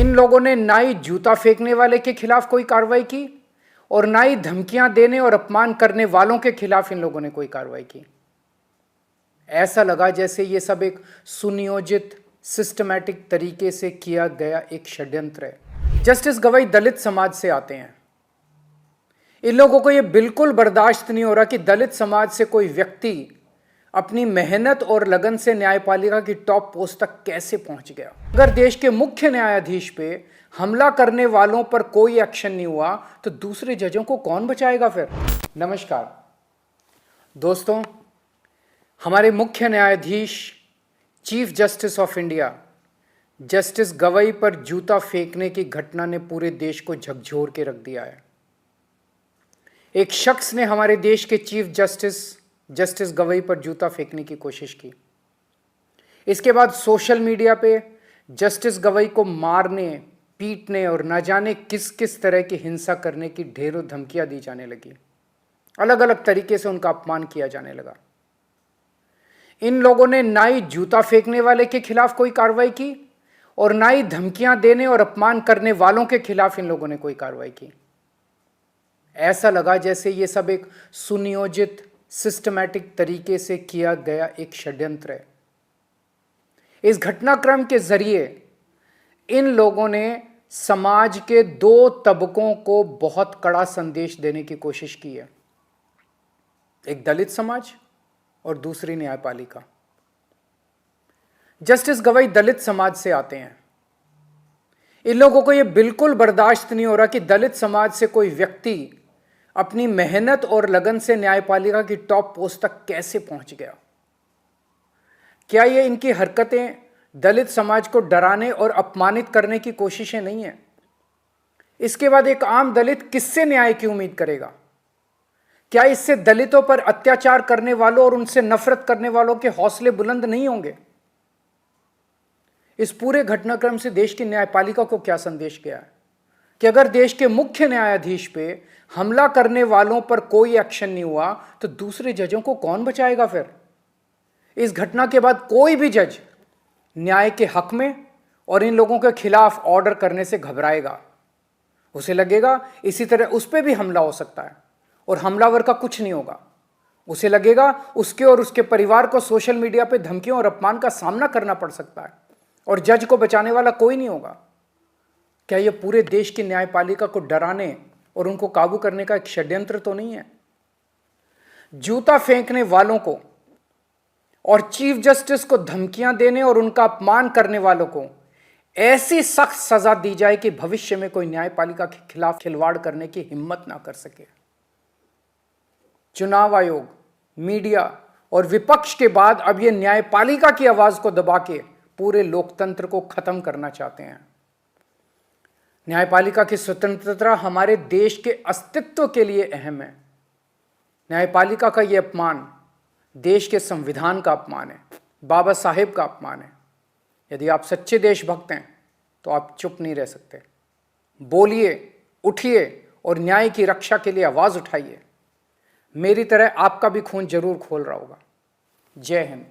इन लोगों ने ना ही जूता फेंकने वाले के खिलाफ कोई कार्रवाई की और ना ही धमकियां देने और अपमान करने वालों के खिलाफ इन लोगों ने कोई कार्रवाई की। ऐसा लगा जैसे ये सब एक सुनियोजित सिस्टमैटिक तरीके से किया गया एक षड्यंत्र है। जस्टिस गवाई दलित समाज से आते हैं। इन लोगों को यह बिल्कुल बर्दाश्त नहीं हो रहा कि दलित समाज से कोई व्यक्ति अपनी मेहनत और लगन से न्यायपालिका की टॉप पोस्ट तक कैसे पहुंच गया। अगर देश के मुख्य न्यायाधीश पे हमला करने वालों पर कोई एक्शन नहीं हुआ तो दूसरे जजों को कौन बचाएगा फिर। नमस्कार दोस्तों, हमारे मुख्य न्यायाधीश chief justice of India justice गवाई पर जूता फेंकने की घटना ने पूरे देश को झकझोर के रख दिया है। एक शख्स ने हमारे देश के चीफ जस्टिस गवाई पर जूता फेंकने की कोशिश की। इसके बाद सोशल मीडिया पे जस्टिस गवाई को मारने, पीटने और न जाने किस किस तरह की हिंसा करने की ढेरों धमकियां दी जाने लगी। अलग अलग तरीके से उनका अपमान किया जाने लगा। इन लोगों ने ना ही जूता फेंकने वाले के खिलाफ कोई कार्रवाई की और ना ही धमकियां देने और अपमान करने वालों के खिलाफ इन लोगों ने कोई कार्रवाई की। ऐसा लगा जैसे ये सब एक सुनियोजित सिस्टमैटिक तरीके से किया गया एक षड्यंत्र है। इस घटनाक्रम के जरिए इन लोगों ने समाज के दो तबकों को बहुत कड़ा संदेश देने की कोशिश की है, एक दलित समाज और दूसरी न्यायपालिका। जस्टिस गवाई दलित समाज से आते हैं। इन लोगों को यह बिल्कुल बर्दाश्त नहीं हो रहा कि दलित समाज से कोई व्यक्ति अपनी मेहनत और लगन से न्यायपालिका की टॉप पोस्ट तक कैसे पहुंच गया। क्या ये इनकी हरकतें दलित समाज को डराने और अपमानित करने की कोशिशें नहीं है? इसके बाद एक आम दलित किससे न्याय की उम्मीद करेगा? क्या इससे दलितों पर अत्याचार करने वालों और उनसे नफरत करने वालों के हौसले बुलंद नहीं होंगे? इस पूरे घटनाक्रम से देश की न्यायपालिका को क्या संदेश गया है कि अगर देश के मुख्य न्यायाधीश पे हमला करने वालों पर कोई एक्शन नहीं हुआ तो दूसरे जजों को कौन बचाएगा फिर। इस घटना के बाद कोई भी जज न्याय के हक में और इन लोगों के खिलाफ ऑर्डर करने से घबराएगा। उसे लगेगा इसी तरह उस पर भी हमला हो सकता है और हमलावर का कुछ नहीं होगा। उसे लगेगा उसके और उसके परिवार को सोशल मीडिया पे धमकियों और अपमान का सामना करना पड़ सकता है और जज को बचाने वाला कोई नहीं होगा। क्या यह पूरे देश की न्यायपालिका को डराने और उनको काबू करने का एक षड्यंत्र तो नहीं है? जूता फेंकने वालों को और चीफ जस्टिस को धमकियां देने और उनका अपमान करने वालों को ऐसी सख्त सजा दी जाए कि भविष्य में कोई न्यायपालिका के खिलाफ खिलवाड़ करने की हिम्मत ना कर सके। चुनाव आयोग, मीडिया और विपक्ष के बाद अब यह न्यायपालिका की आवाज को दबा के पूरे लोकतंत्र को खत्म करना चाहते हैं। न्यायपालिका की स्वतंत्रता हमारे देश के अस्तित्व के लिए अहम है। न्यायपालिका का यह अपमान देश के संविधान का अपमान है, बाबा साहेब का अपमान है। यदि आप सच्चे देशभक्त हैं तो आप चुप नहीं रह सकते। बोलिए, उठिए और न्याय की रक्षा के लिए आवाज उठाइए। मेरी तरह आपका भी खून जरूर खोल रहा होगा। जय हिंद।